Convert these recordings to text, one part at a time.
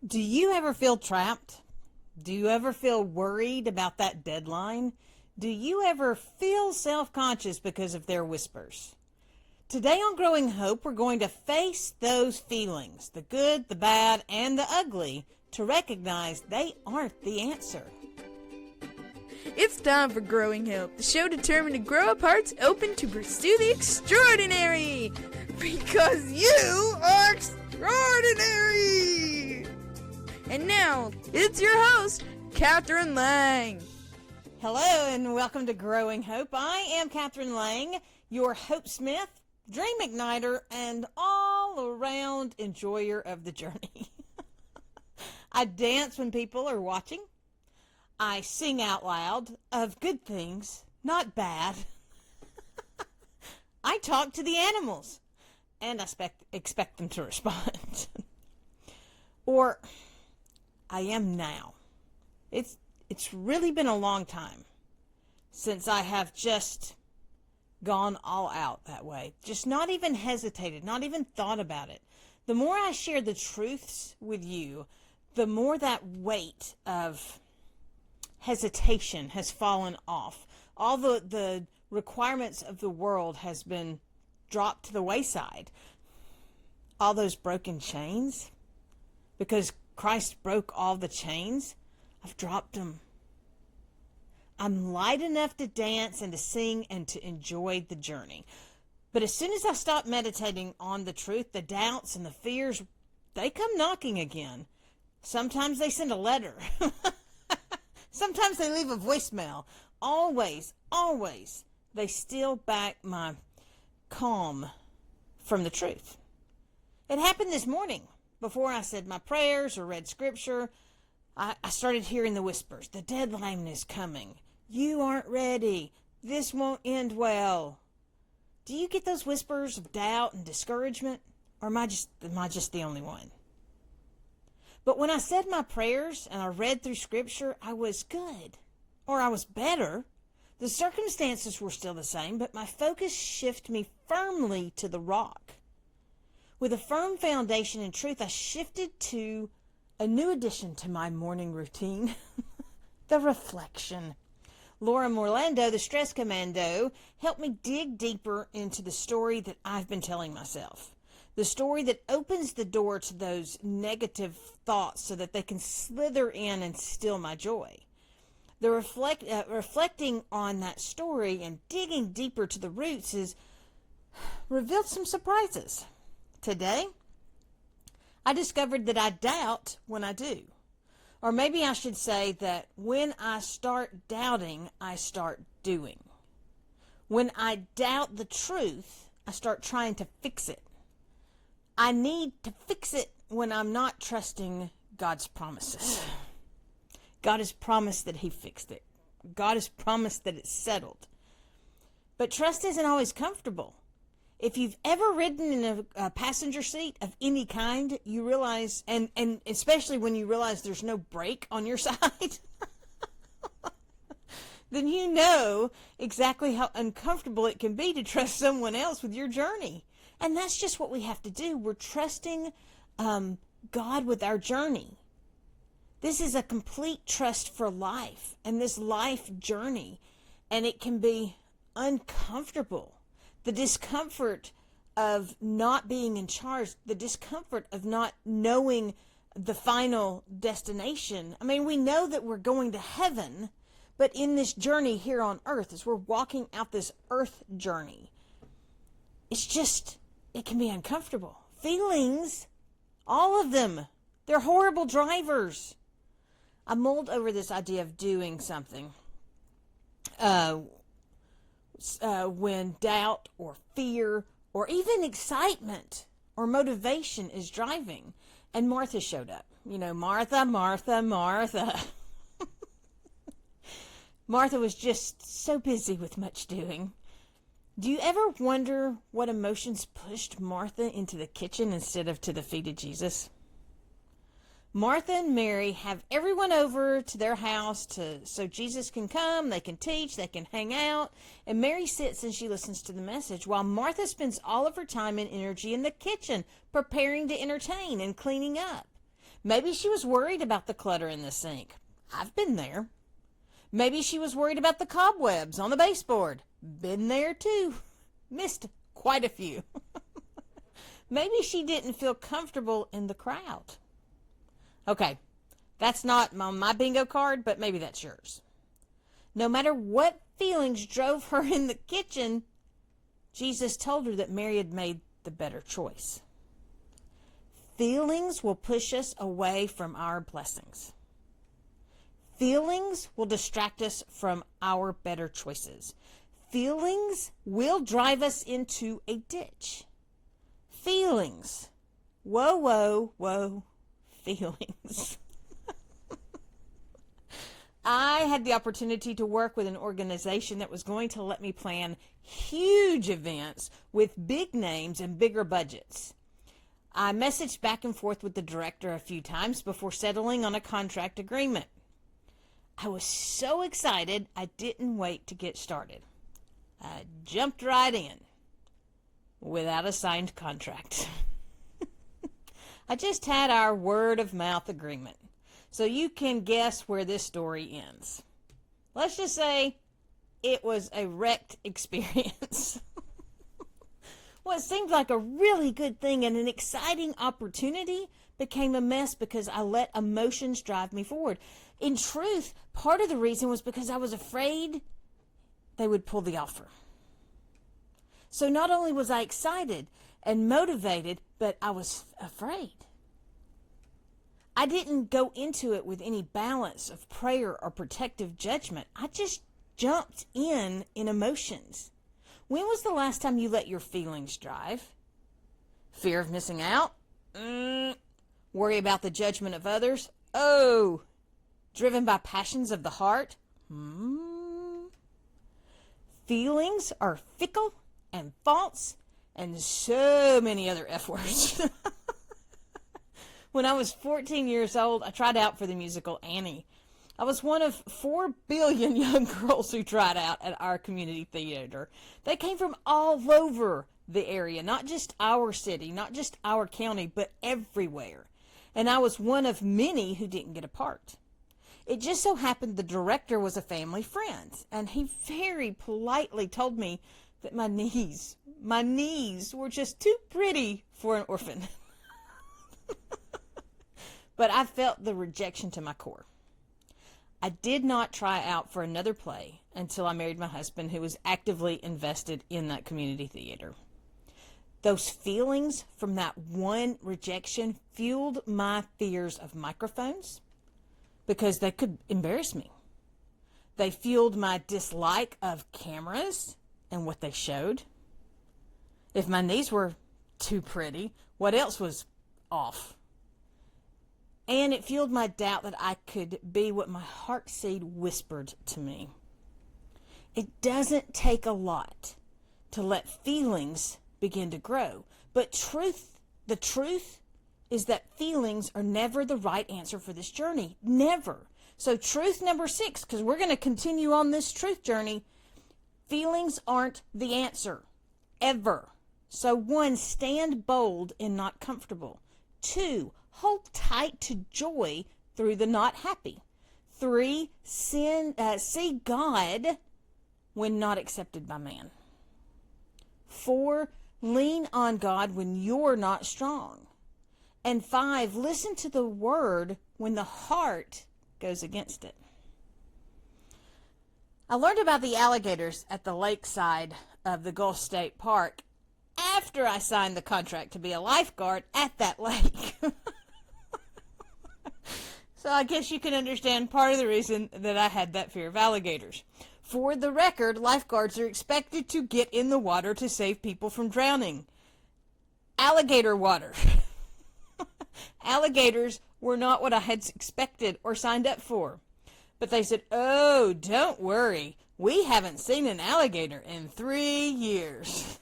Do you ever feel trapped? Do you ever feel worried about that deadline? Do you ever feel self-conscious because of their whispers? Today on Growing Hope, we're going to face those feelings, the good, the bad, and the ugly, to recognize they aren't the answer. It's time for Growing Hope, the show determined to grow up hearts open to pursue the extraordinary. Because you are extraordinary! And now, it's your host, Kathryn Lang. Hello and welcome to Growing Hope. I am Kathryn Lang, your Hope Smith, dream igniter, and all-around enjoyer of the journey. I dance when people are watching. I sing out loud of good things, not bad. I talk to the animals, and I expect them to respond. Or I am now. It's really been a long time since I have just gone all out that way. Just not even hesitated, not even thought about it. The more I share the truths with you, the more that weight of hesitation has fallen off. All the requirements of the world has been dropped to the wayside. All those broken chains, because Christ broke all the chains, I've dropped them. I'm light enough to dance and to sing and to enjoy the journey. But as soon as I stop meditating on the truth, the doubts and the fears, they come knocking again. Sometimes they send a letter. Sometimes they leave a voicemail. Always, they steal back my calm from the truth. It happened this morning. Before I said my prayers or read scripture, I started hearing the whispers. The deadline is coming. You aren't ready. This won't end well. Do you get those whispers of doubt and discouragement? Or am I just the only one? But when I said my prayers and I read through scripture, I was good. Or I was better. The circumstances were still the same, but my focus shifted me firmly to the rock. With a firm foundation in truth, I shifted to a new addition to my morning routine, the reflection. Laura Morlando, the stress commando, helped me dig deeper into the story that I've been telling myself. The story that opens the door to those negative thoughts so that they can slither in and steal my joy. The reflecting on that story and digging deeper to the roots has revealed some surprises. Today, I discovered that I doubt when I do. Or maybe I should say that when I start doubting, I start doing. When I doubt the truth, I start trying to fix it. I need to fix it when I'm not trusting God's promises. God has promised that He fixed it. God has promised that it's settled. But trust isn't always comfortable. If you've ever ridden in a passenger seat of any kind, you realize, and especially when you realize there's no brake on your side, then you know exactly how uncomfortable it can be to trust someone else with your journey. And that's just what we have to do. We're trusting God with our journey. This is a complete trust for life and this life journey. And it can be uncomfortable. The discomfort of not being in charge, the discomfort of not knowing the final destination. I mean, we know that we're going to heaven, but in this journey here on earth, as we're walking out this earth journey, it can be uncomfortable. Feelings, all of them, they're horrible drivers. I mulled over this idea of doing something. When doubt or fear or even excitement or motivation is driving. And Martha showed up. You know, Martha. Martha was just so busy with much doing. Do you ever wonder what emotions pushed Martha into the kitchen instead of to the feet of Jesus? Martha and Mary have everyone over to their house so Jesus can come, they can teach, they can hang out, and Mary sits and she listens to the message while Martha spends all of her time and energy in the kitchen preparing to entertain and cleaning up. Maybe she was worried about the clutter in the sink. I've been there. Maybe she was worried about the cobwebs on the baseboard. Been there too. Missed quite a few. Maybe she didn't feel comfortable in the crowd. Okay, that's not my bingo card, but maybe that's yours. No matter what feelings drove her in the kitchen, Jesus told her that Mary had made the better choice. Feelings will push us away from our blessings. Feelings will distract us from our better choices. Feelings will drive us into a ditch. Feelings. Whoa, whoa, whoa. Feelings. I had the opportunity to work with an organization that was going to let me plan huge events with big names and bigger budgets. I messaged back and forth with the director a few times before settling on a contract agreement. I was so excited, I didn't wait to get started. I jumped right in without a signed contract. I just had our word of mouth agreement. So you can guess where this story ends. Let's just say it was a wrecked experience. What seemed like a really good thing and an exciting opportunity became a mess because I let emotions drive me forward. In truth, part of the reason was because I was afraid they would pull the offer. So not only was I excited and motivated, but I was afraid. I didn't go into it with any balance of prayer or protective judgment. I just jumped in emotions. When was the last time you let your feelings drive? Fear of missing out? Worry about the judgment of others? Oh, driven by passions of the heart? Feelings are fickle and false and so many other F words. When I was 14 years old, I tried out for the musical Annie. I was one of 4 billion young girls who tried out at our community theater. They came from all over the area, not just our city, not just our county, but everywhere. And I was one of many who didn't get a part. It just so happened the director was a family friend, and he very politely told me that my knees were just too pretty for an orphan. But I felt the rejection to my core. I did not try out for another play until I married my husband, who was actively invested in that community theater. Those feelings from that one rejection fueled my fears of microphones because they could embarrass me. They fueled my dislike of cameras and what they showed. If my knees were too pretty, what else was off? And it fueled my doubt that I could be what my heart seed whispered to me. It doesn't take a lot to let feelings begin to grow. But the truth is that feelings are never the right answer for this journey. Never. So truth number 6, because we're going to continue on this truth journey, feelings aren't the answer. Ever. So 1, stand bold and not comfortable. 2, hold tight to joy through the not happy. 3, see God when not accepted by man. 4, lean on God when you're not strong. And 5, listen to the word when the heart goes against it. I learned about the alligators at the lakeside of the Gulf State Park after I signed the contract to be a lifeguard at that lake. So I guess you can understand part of the reason that I had that fear of alligators. For the record, lifeguards are expected to get in the water to save people from drowning. Alligator water. Alligators were not what I had expected or signed up for. But they said, oh, don't worry. We haven't seen an alligator in 3 years.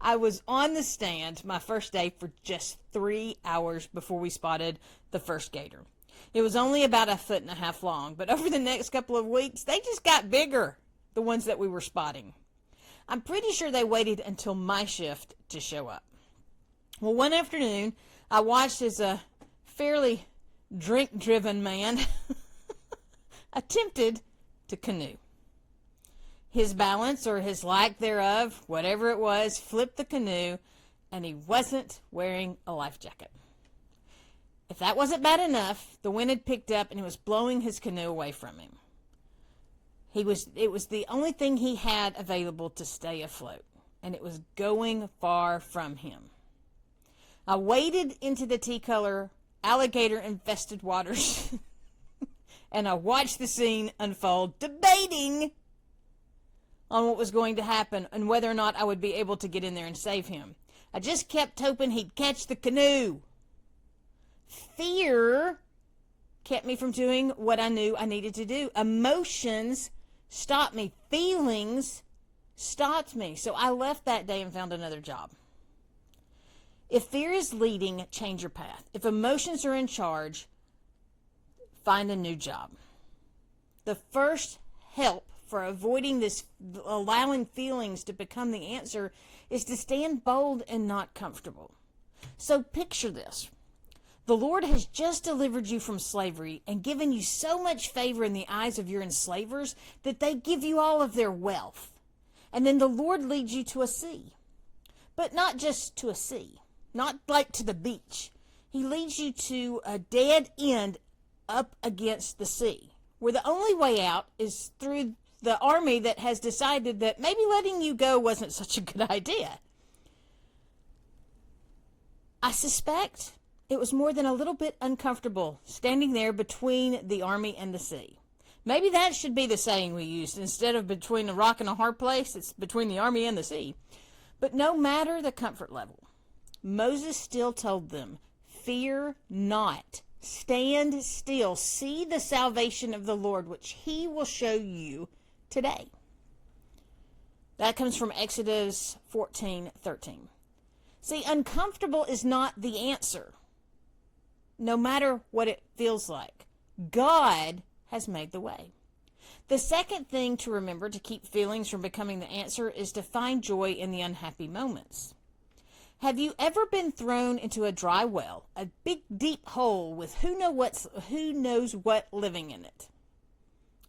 I was on the stand my first day for just 3 hours before we spotted the first gator. It was only about 1.5 feet long, but over the next couple of weeks, they just got bigger, the ones that we were spotting. I'm pretty sure they waited until my shift to show up. Well, one afternoon, I watched as a fairly drink-driven man, attempted to canoe. His balance, or his lack thereof, whatever it was, flipped the canoe, and he wasn't wearing a life jacket. If that wasn't bad enough, the wind had picked up and it was blowing his canoe away from him. It was the only thing he had available to stay afloat, and it was going far from him. I waded into the tea-color, alligator-infested waters, and I watched the scene unfold, debating on what was going to happen and whether or not I would be able to get in there and save him. I just kept hoping he'd catch the canoe. Fear kept me from doing what I knew I needed to do. Emotions stopped me. Feelings stopped me. So I left that day and found another job. If fear is leading, change your path. If emotions are in charge, find a new job. The first help for avoiding this, allowing feelings to become the answer, is to stand bold and not comfortable. So picture this. The Lord has just delivered you from slavery and given you so much favor in the eyes of your enslavers that they give you all of their wealth. And then the Lord leads you to a sea. But not just to a sea. Not like to the beach. He leads you to a dead end up against the sea, where the only way out is through the army that has decided that maybe letting you go wasn't such a good idea. I suspect it was more than a little bit uncomfortable standing there between the army and the sea. Maybe that should be the saying we used. Instead of between a rock and a hard place, it's between the army and the sea. But no matter the comfort level, Moses still told them, fear not. Stand still. See the salvation of the Lord, which he will show you today. That comes from Exodus 14:13. See, uncomfortable is not the answer, no matter what it feels like. God has made the way. The second thing to remember to keep feelings from becoming the answer is to find joy in the unhappy moments. Have you ever been thrown into a dry well, a big deep hole with who knows what living in it?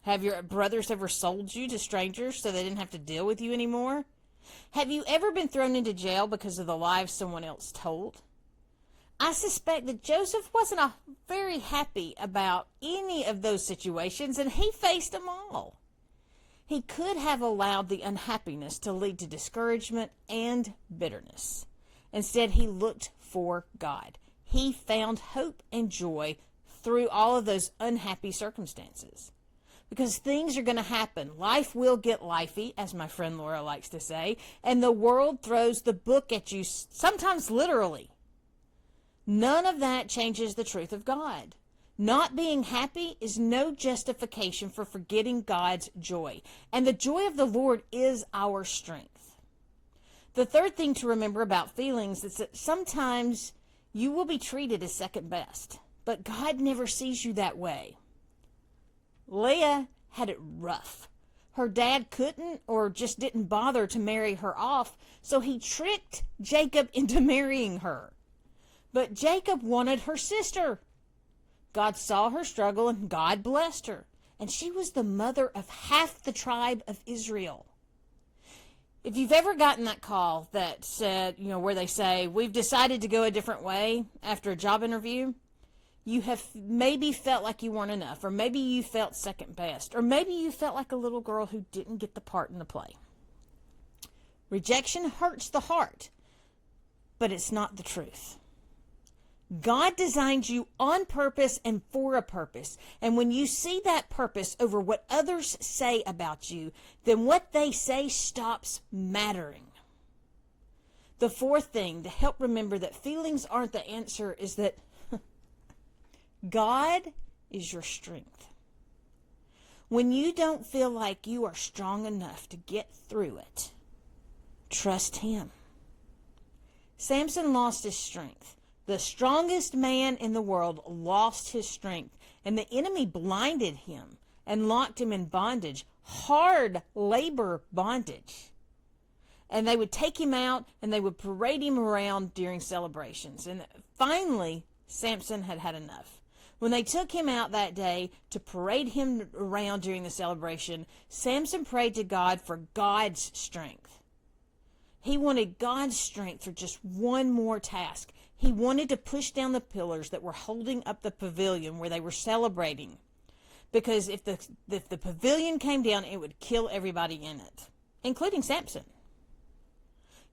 Have your brothers ever sold you to strangers so they didn't have to deal with you anymore? Have you ever been thrown into jail because of the lies someone else told? I suspect that Joseph wasn't very happy about any of those situations, and he faced them all. He could have allowed the unhappiness to lead to discouragement and bitterness. Instead, he looked for God. He found hope and joy through all of those unhappy circumstances. Because things are going to happen. Life will get lifey, as my friend Laura likes to say, and the world throws the book at you, sometimes literally. None of that changes the truth of God. Not being happy is no justification for forgetting God's joy. And the joy of the Lord is our strength. The third thing to remember about feelings is that sometimes you will be treated as second best, but God never sees you that way. Leah had it rough. Her dad couldn't or just didn't bother to marry her off, so he tricked Jacob into marrying her. But Jacob wanted her sister. God saw her struggle and God blessed her, and she was the mother of half the tribe of Israel. If you've ever gotten that call that said, where they say, we've decided to go a different way after a job interview, you have maybe felt like you weren't enough, or maybe you felt second best, or maybe you felt like a little girl who didn't get the part in the play. Rejection hurts the heart, but it's not the truth. God designed you on purpose and for a purpose. And when you see that purpose over what others say about you, then what they say stops mattering. The fourth thing to help remember that feelings aren't the answer is that God is your strength. When you don't feel like you are strong enough to get through it, trust Him. Samson lost his strength. The strongest man in the world lost his strength, and the enemy blinded him and locked him in bondage, hard labor bondage. And they would take him out and they would parade him around during celebrations. And finally, Samson had had enough. When they took him out that day to parade him around during the celebration, Samson prayed to God for God's strength. He wanted God's strength for just one more task. He wanted to push down the pillars that were holding up the pavilion where they were celebrating. Because if the pavilion came down, it would kill everybody in it, including Samson.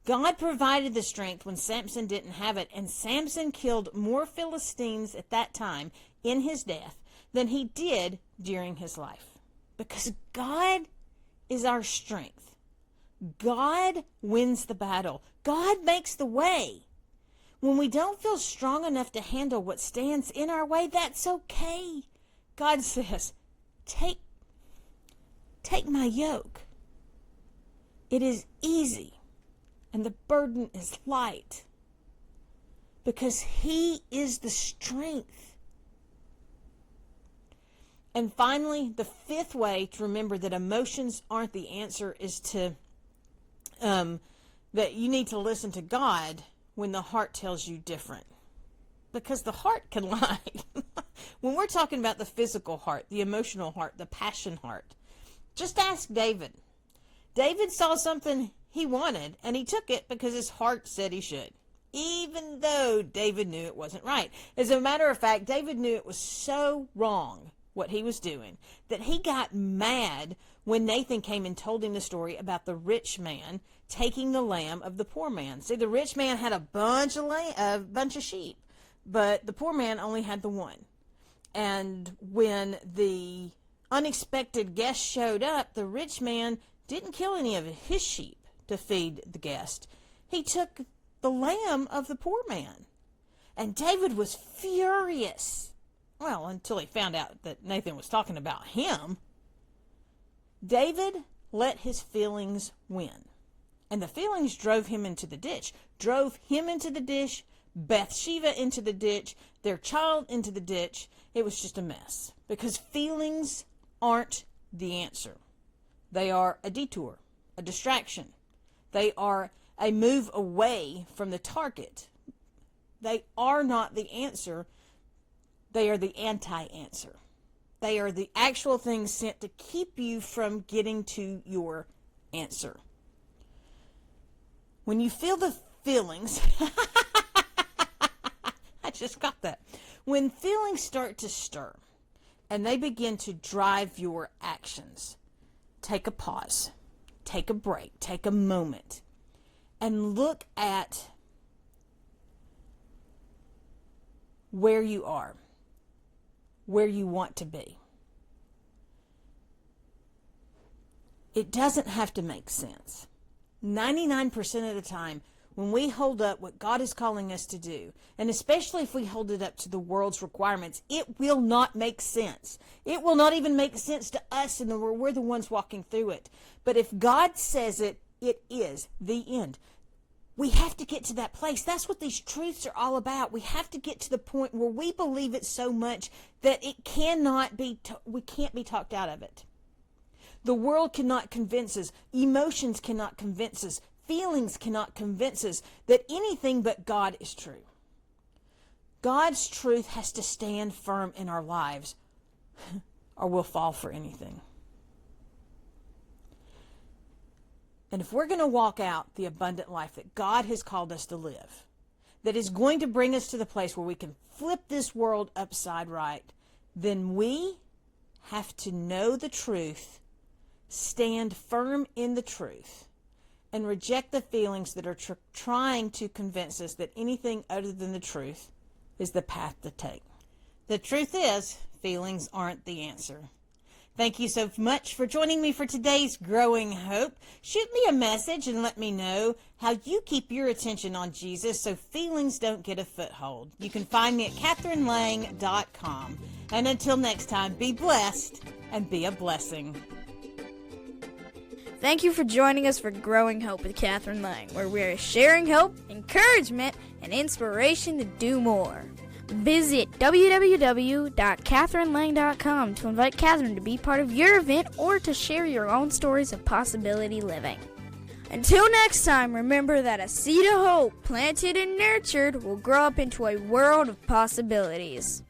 God provided the strength when Samson didn't have it, and Samson killed more Philistines at that time in his death than he did during his life. Because God is our strength. God wins the battle. God makes the way. When we don't feel strong enough to handle what stands in our way, that's okay. God says, take my yoke. It is easy. And the burden is light, because he is the strength. And finally, the fifth way to remember that emotions aren't the answer is that you need to listen to God when the heart tells you different, because the heart can lie. When we're talking about the physical heart, the emotional heart, the passion heart, just ask David. David saw something he wanted, and he took it because his heart said he should, even though David knew it wasn't right. As a matter of fact, David knew it was so wrong what he was doing that he got mad when Nathan came and told him the story about the rich man taking the lamb of the poor man. See, the rich man had a bunch of sheep, but the poor man only had the one. And when the unexpected guest showed up, the rich man didn't kill any of his sheep to feed the guest. He took the lamb of the poor man. And David was furious. Well, until he found out that Nathan was talking about him. David let his feelings win. And the feelings drove him into the ditch. Bathsheba into the ditch, their child into the ditch. It was just a mess. Because feelings aren't the answer. They are a detour, a distraction. They are a move away from the target. They are not the answer. They are the anti-answer. They are the actual things sent to keep you from getting to your answer. When you feel the feelings, I just got that. When feelings start to stir and they begin to drive your actions, take a pause, take a break, take a moment, and look at where you are, where you want to be. It doesn't have to make sense. 99% of the time, when we hold up what God is calling us to do, and especially if we hold it up to the world's requirements, it will not make sense. It will not even make sense to us, and we're the ones walking through it. But if God says it, it is the end. We have to get to that place. That's what these truths are all about. We have to get to the point where we believe it so much that it cannot be, we can't be talked out of it. The world cannot convince us. Emotions cannot convince us. Feelings cannot convince us that anything but God is true. God's truth has to stand firm in our lives, or we'll fall for anything. And if we're going to walk out the abundant life that God has called us to live, that is going to bring us to the place where we can flip this world upside right, then we have to know the truth, stand firm in the truth, and reject the feelings that are trying to convince us that anything other than the truth is the path to take. The truth is, feelings aren't the answer. Thank you so much for joining me for today's Growing Hope. Shoot me a message and let me know how you keep your attention on Jesus so feelings don't get a foothold. You can find me at KathrynLang.com. And until next time, be blessed and be a blessing. Thank you for joining us for Growing Hope with Kathryn Lang, where we are sharing hope, encouragement, and inspiration to do more. Visit www.KathrynLang.com to invite Kathryn to be part of your event or to share your own stories of possibility living. Until next time, remember that a seed of hope planted and nurtured will grow up into a world of possibilities.